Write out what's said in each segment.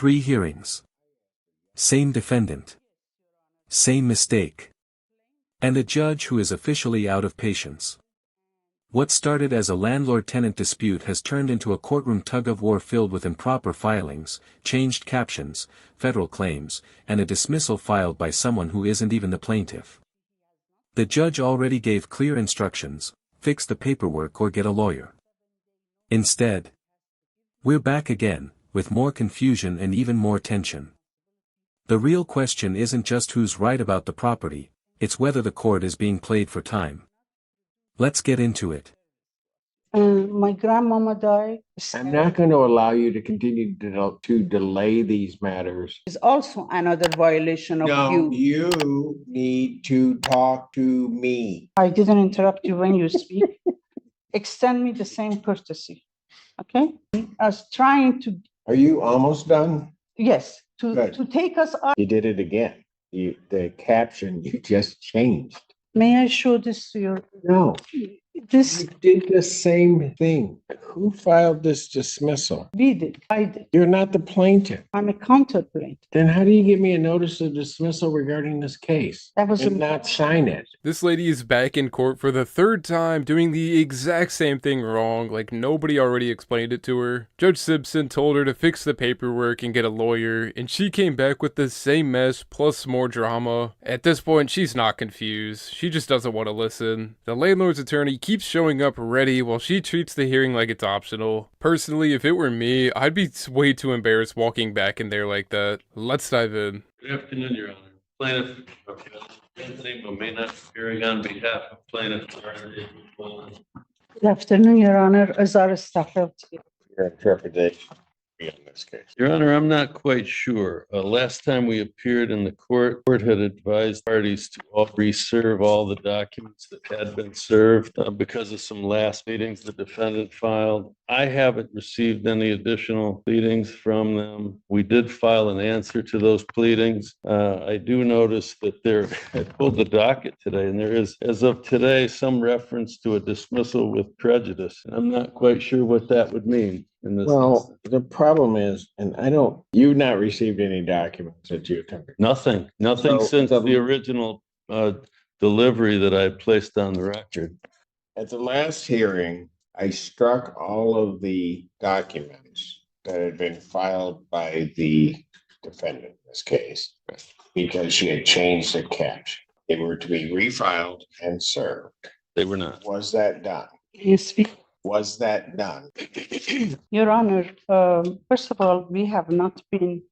3 hearings. Same defendant. Same mistake. And a judge who is officially out of patience. What started as a landlord-tenant dispute has turned into a courtroom tug-of-war filled with improper filings, changed captions, federal claims, and a dismissal filed by someone who isn't even the plaintiff. The judge already gave clear instructions: fix the paperwork or get a lawyer. Instead, we're back again, with more confusion and even more tension. The real question isn't just who's right about the property, it's whether the court is being played for time. Let's get into it. My grandmama died. I'm not going to allow you to continue to delay these matters. Is also another violation of No, you. you need to talk to me. I didn't interrupt you when you speak. Extend me the same courtesy. Okay? I was trying to, Are you almost done? yes, Good. to take us up. You did it again. The caption you just changed. May I show this to you? No, This, you did the same thing. Who filed this dismissal? we did. I did. You're not the plaintiff. I'm a counterplaint. Then how do you give me a notice of dismissal regarding this case That was and not sign it? This lady is back in court for the 3rd time doing the exact same thing wrong, like nobody already explained it to her. Judge Simpson told her to fix the paperwork and get a lawyer, and she came back with the same mess plus more drama. At this point, she's not confused. She just doesn't want to listen. The landlord's attorney keeps showing up ready while she treats the hearing like it's optional. Personally, if it were me, I'd be way too embarrassed walking back in there like that. Let's dive in. Good afternoon, Your Honor. Plaintiff Anthony Momena, appearing on behalf of plaintiff. Good afternoon, Your Honor. Azara Stafford. Your interpretation in this case. Your Honor, I'm not quite sure. Last time we appeared in the court had advised parties to reserve all the documents that had been served because of some last meetings the defendant filed. I haven't received any additional pleadings from them. We did file an answer to those pleadings. I do notice that I pulled the docket today, and there is, as of today, some reference to a dismissal with prejudice. I'm not quite sure what that would mean in this instance. The problem is, and you've not received any documents that you attempted. Nothing since the original delivery that I placed on the record. At the last hearing, I struck all of the documents that had been filed by the defendant in this case because she had changed the caption. They were to be refiled and served. They were not. Was that done? Yes, Was that done? Your Honor, first of all, we have not been.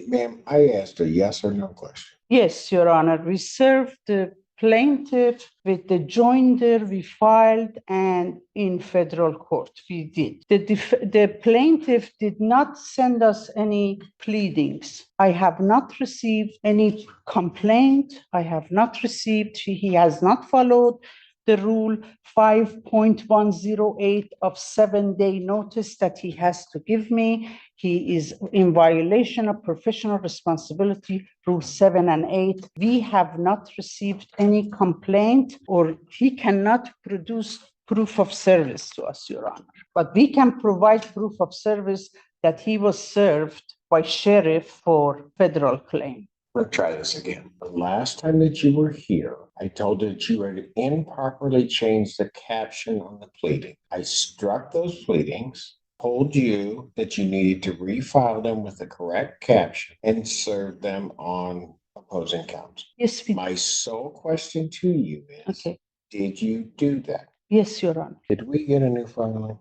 Ma'am, I asked a yes or no question. Yes, Your Honor, we served the plaintiff with the joinder we filed and in federal court we did. The plaintiff did not send us any pleadings. I have not received any complaint. I have not received, he has not followed the rule 5.108 of 7-day notice that he has to give me. He is in violation of professional responsibility, rule 7 and 8. We have not received any complaint, or he cannot produce proof of service to us, Your Honor. But we can provide proof of service that he was served by sheriff for federal claim. Let's try this again. The last time that you were here, I told you that you had improperly changed the caption on the pleading. I struck those pleadings, told you that you needed to refile them with the correct caption and serve them on opposing counsel. Yes, My sole question to you is, okay. Did you do that? Yes, Your Honor. Did we get a new filing?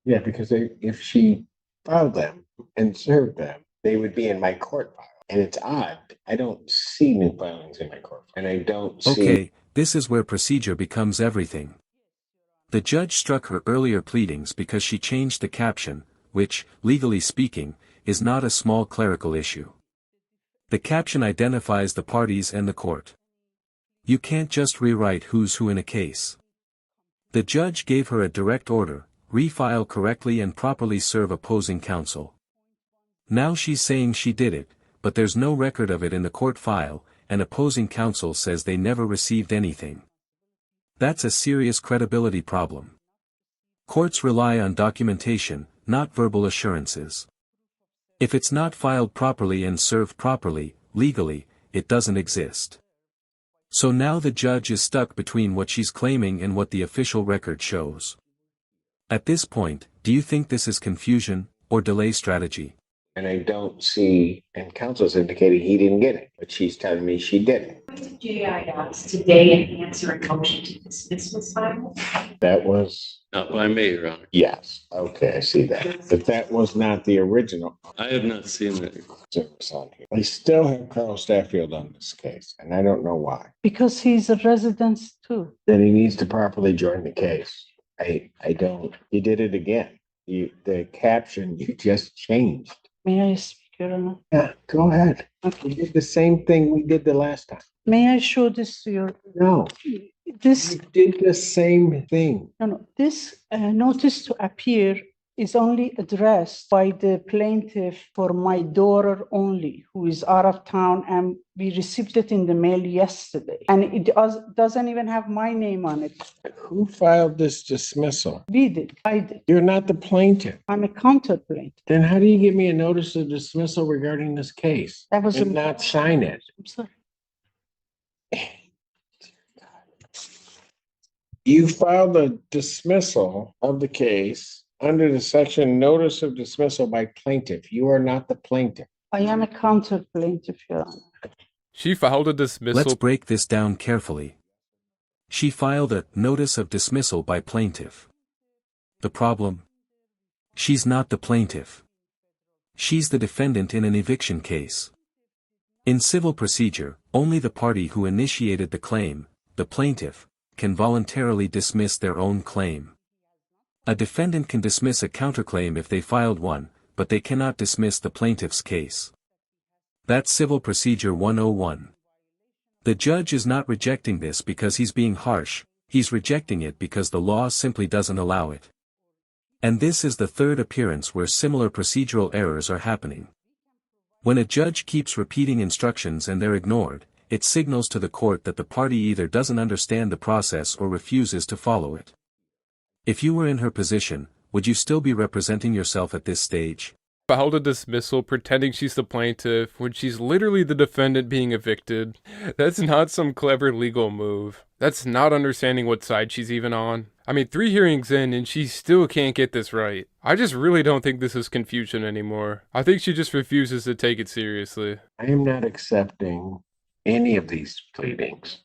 Yeah, because if she filed them and served them, they would be in my court file. And it's odd. I don't see new filings in my court file. And I don't see... Okay, this is where procedure becomes everything. The judge struck her earlier pleadings because she changed the caption, which, legally speaking, is not a small clerical issue. The caption identifies the parties and the court. You can't just rewrite who's who in a case. The judge gave her a direct order: refile correctly and properly serve opposing counsel. Now she's saying she did it, but there's no record of it in the court file, and opposing counsel says they never received anything. That's a serious credibility problem. Courts rely on documentation, not verbal assurances. If it's not filed properly and served properly, legally, it doesn't exist. So now the judge is stuck between what she's claiming and what the official record shows. At this point, do you think this is confusion, or delay strategy? And I don't see, and counsel's indicating he didn't get it, but she's telling me she didn't. JIS today and answer a motion to dismiss was filed. That was, Not by me, Your Honor. yes, okay, I see that. But that was not the original I have not seen that. service on here. I still have Carl Staffield on this case, and I don't know why. Because he's a resident too. Then he needs to properly join the case. I don't, you did it again. The caption you just changed. May I speak, Your Honor? Yeah, go ahead. Okay. We did the same thing we did the last time. May I show this to you? No, This, you did the same thing. no, this notice to appear is only addressed by the plaintiff for my daughter only, who is out of town, and we received it in the mail yesterday. And it doesn't even have my name on it. Who filed this dismissal? We did, I did. You're not the plaintiff. I'm a counter plaintiff. Then how do you give me a notice of dismissal regarding this case That was and not sign it? I'm sorry. You filed a dismissal of the case under the section notice of dismissal by plaintiff. You are not the plaintiff. I am a counter plaintiff, Your Honor. She filed a dismissal. Let's break this down carefully. She filed a notice of dismissal by plaintiff. The problem? She's not the plaintiff. She's the defendant in an eviction case. In civil procedure, only the party who initiated the claim, the plaintiff, can voluntarily dismiss their own claim. A defendant can dismiss a counterclaim if they filed one, but they cannot dismiss the plaintiff's case. That's Civil Procedure 101. The judge is not rejecting this because he's being harsh, he's rejecting it because the law simply doesn't allow it. And this is the third appearance where similar procedural errors are happening. When a judge keeps repeating instructions and they're ignored, it signals to the court that the party either doesn't understand the process or refuses to follow it. If you were in her position, would you still be representing yourself at this stage? Filed a dismissal pretending she's the plaintiff when she's literally the defendant being evicted. That's not some clever legal move. That's not understanding what side she's even on. I mean, 3 hearings in and she still can't get this right. I just really don't think this is confusion anymore. I think she just refuses to take it seriously. I am not accepting any of these pleadings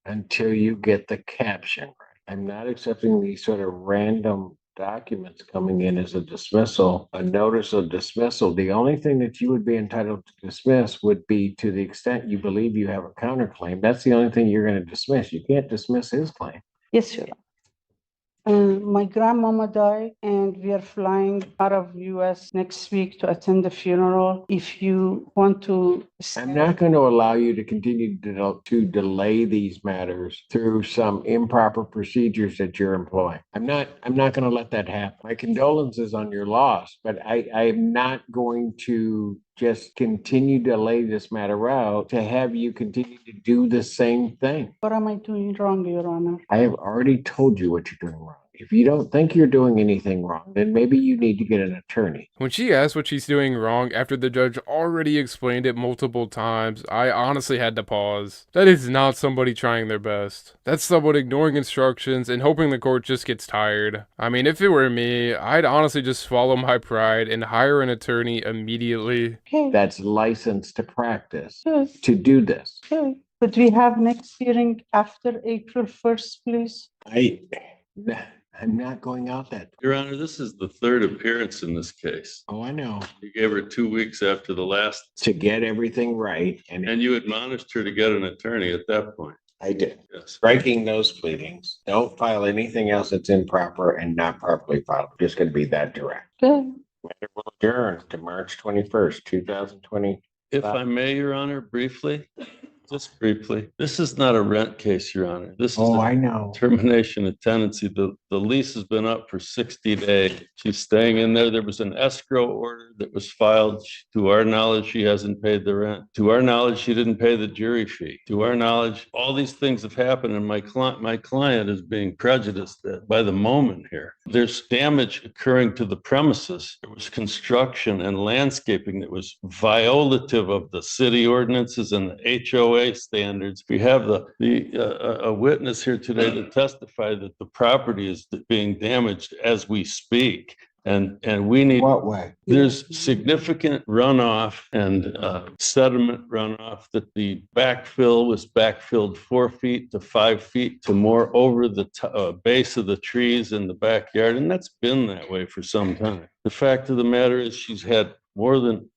until you get the caption right. I'm not accepting these sort of random documents coming in as a dismissal, a notice of dismissal. The only thing that you would be entitled to dismiss would be to the extent you believe you have a counterclaim. That's the only thing you're going to dismiss. You can't dismiss his claim. Yes, Your Honor. My grandmama died, and we are flying out of US next week to attend the funeral. If you want to, I'm not going to allow you to continue to delay these matters through some improper procedures that you're employing. I'm not going to let that happen. My condolences on your loss, but I am not going to just continue to lay this matter out to have you continue to do the same thing. What am I doing wrong, Your Honor? I have already told you what you're doing wrong. If you don't think you're doing anything wrong, then maybe you need to get an attorney. When she asked what she's doing wrong after the judge already explained it multiple times, I honestly had to pause. That is not somebody trying their best. That's someone ignoring instructions and hoping the court just gets tired. I mean, if it were me, I'd honestly just swallow my pride and hire an attorney immediately. Okay, That's licensed to practice, yes, to do this. okay. Could we have next hearing after April 1st, please? I'm not going out that. Your Honor, this is the 3rd appearance in this case. Oh, I know. You gave her 2 weeks after the last, To get everything right, and and you admonished her to get an attorney at that point. I did. Yes. Striking those pleadings. Don't file anything else that's improper and not properly filed. Just going to be that direct. Okay, Matter will adjourn to March 21st, 2020. If I may, Your Honor, briefly, Just briefly, this is not a rent case, Your Honor. This is Oh, a I know. termination of tenancy. The lease has been up for 60 days. She's staying in there. There was an escrow order that was filed. To our knowledge, she hasn't paid the rent. To our knowledge, she didn't pay the jury fee. To our knowledge, all these things have happened, and my client is being prejudiced by the moment here. There's damage occurring to the premises. There was construction and landscaping that was violative of the city ordinances and the HOA standards. We have a witness here today to testify that the property is being damaged as we speak. And we need. What way? There's significant runoff and sediment runoff that the backfill was backfilled 4 feet to 5 feet to more over the base of the trees in the backyard. And that's been that way for some time. The fact of the matter is she's had more than,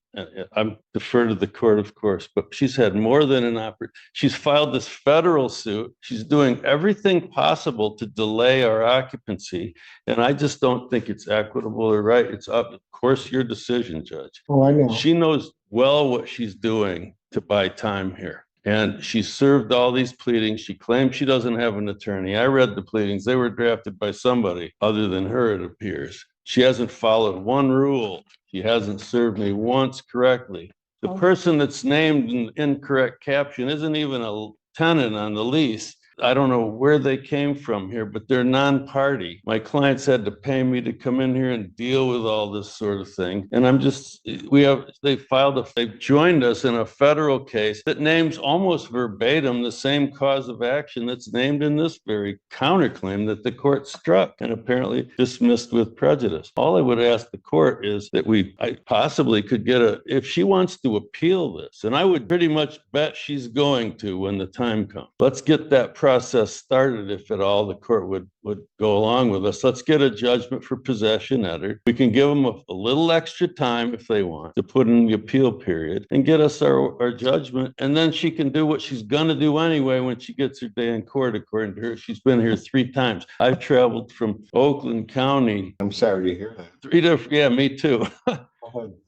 I'm defer to the court, of course, but she's had more than she's filed this federal suit. She's doing everything possible to delay our occupancy. And I just don't think it's equitable or right. It's up, of course, your decision, Judge. Oh, I know. She knows well what she's doing to buy time here. And she served all these pleadings. She claims she doesn't have an attorney. I read the pleadings. They were drafted by somebody other than her, it appears. She hasn't followed one rule. She hasn't served me once correctly. The person that's named in the incorrect caption isn't even a tenant on the lease. I don't know where they came from here, but they're non-party. My clients had to pay me to come in here and deal with all this sort of thing. And they've joined us in a federal case that names almost verbatim the same cause of action that's named in this very counterclaim that the court struck and apparently dismissed with prejudice. All I would ask the court is that I possibly could get if she wants to appeal this, and I would pretty much bet she's going to when the time comes. Let's get that process started, if at all the court would go along with us. Let's get a judgment for possession entered. We can give them a little extra time if they want to put in the appeal period and get us our judgment. And then she can do what she's going to do anyway when she gets her day in court, according to her. She's been here 3 times. I've traveled from Oakland County. I'm sorry to hear that. 3 different, yeah, me too.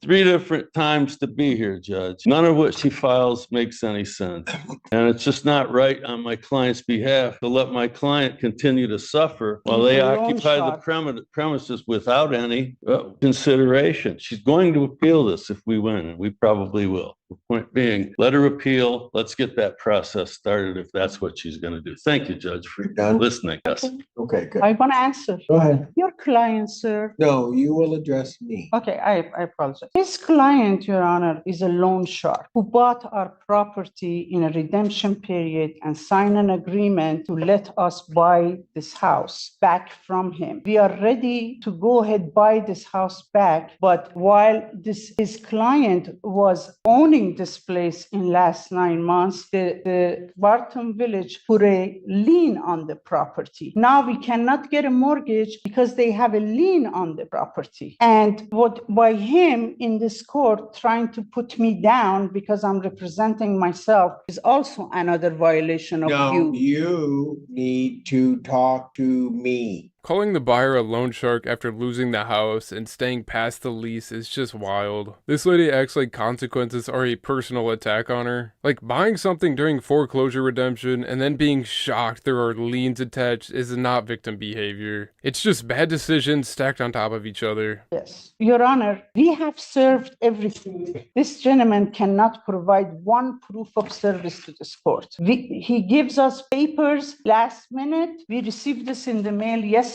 3 different times to be here, Judge. None of what she files makes any sense. And it's just not right on my client's behalf to let my client continue to suffer while they occupy the premises without any consideration. She's going to appeal this if we win, and we probably will. The point being, let her appeal. Let's get that process started if that's what she's going to do. Thank you, Judge, for listening. Yes. Okay, good. I want to answer. Go ahead. Your client, sir. No, you will address me. Okay, I apologize. This client, Your Honor, is a loan shark who bought our property in a redemption period and signed an agreement to let us buy this house back from him. We are ready to go ahead buy this house back, but while his client was owning this place in last 9 months, the Barton Village put a lien on the property. Now we cannot get a mortgage because they have a lien on the property. And by him in this court trying to put me down because I'm representing myself is also another violation of No, you need to talk to me. Calling the buyer a loan shark after losing the house and staying past the lease is just wild. This lady acts like consequences are a personal attack on her. Like buying something during foreclosure redemption and then being shocked there are liens attached is not victim behavior. It's just bad decisions stacked on top of each other. Yes. Your Honor, we have served everything. This gentleman cannot provide one proof of service to this court. He gives us papers last minute. We received this in the mail yesterday.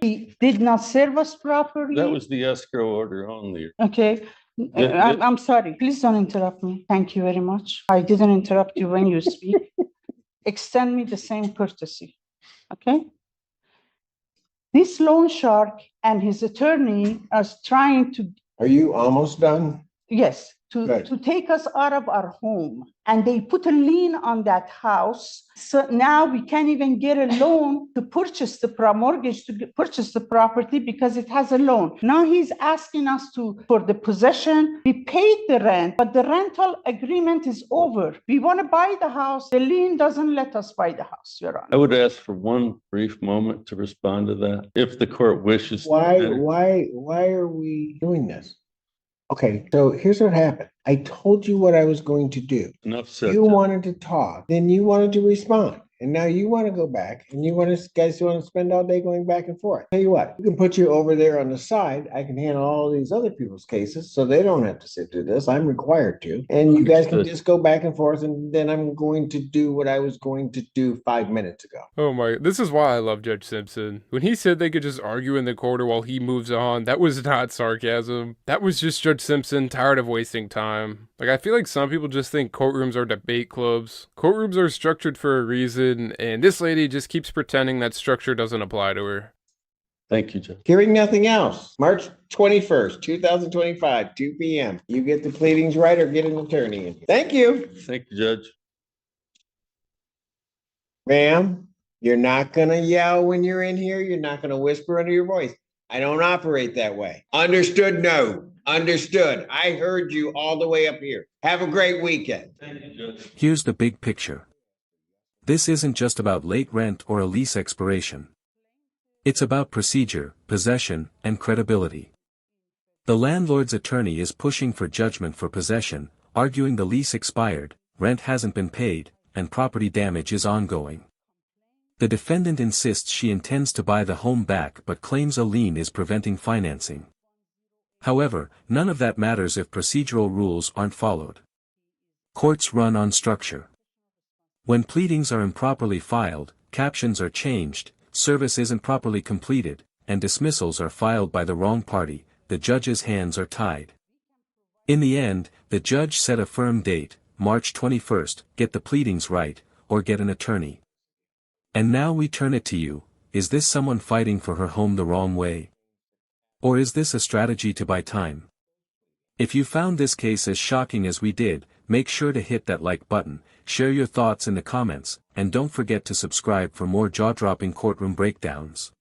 He did not serve us properly. That was the escrow order only. Okay. I'm sorry. Please don't interrupt me. Thank you very much. I didn't interrupt you when you speak. Extend me the same courtesy. Okay? This loan shark and his attorney are trying to... Are you almost done? Yes. To take us out of our home. And they put a lien on that house. So now we can't even get a loan to purchase the mortgage to purchase the property because it has a loan. Now he's asking us for the possession. We paid the rent, but the rental agreement is over. We want to buy the house. The lien doesn't let us buy the house, Your Honor. I would ask for one brief moment to respond to that, if the court wishes. Why are we doing this? Okay, so here's what happened. I told you what I was going to do. Enough said. You Judge. wanted to talk, then you wanted to respond. And now you want to go back and you want to, guys want to spend all day going back and forth. Tell you what, you can put you over there on the side. I can handle all these other people's cases so they don't have to sit through this. I'm required to. And you guys can Understood. just go back and forth and then I'm going to do what I was going to do 5 minutes ago. Oh my, this is why I love Judge Simpson. When he said they could just argue in the corner while he moves on, that was not sarcasm. That was just Judge Simpson tired of wasting time. Like, I feel like some people just think courtrooms are debate clubs. Courtrooms are structured for a reason, and this lady just keeps pretending that structure doesn't apply to her. Thank you, Judge. Hearing nothing else, March 21st, 2025, 2 p.m. You get the pleadings right or get an attorney in here. Thank you. Thank you, Judge. Ma'am, you're not gonna yell when you're in here. You're not gonna whisper under your voice. I don't operate that way. Understood? No. Understood. I heard you all the way up here. Have a great weekend. Thank you, Judge. Here's the big picture. This isn't just about late rent or a lease expiration. It's about procedure, possession, and credibility. The landlord's attorney is pushing for judgment for possession, arguing the lease expired, rent hasn't been paid, and property damage is ongoing. The defendant insists she intends to buy the home back but claims a lien is preventing financing. However, none of that matters if procedural rules aren't followed. Courts run on structure. When pleadings are improperly filed, captions are changed, service isn't properly completed, and dismissals are filed by the wrong party, the judge's hands are tied. In the end, the judge set a firm date, March 21st, get the pleadings right, or get an attorney. And now we turn it to you, is this someone fighting for her home the wrong way? Or is this a strategy to buy time? If you found this case as shocking as we did, make sure to hit that like button, share your thoughts in the comments, and don't forget to subscribe for more jaw-dropping courtroom breakdowns.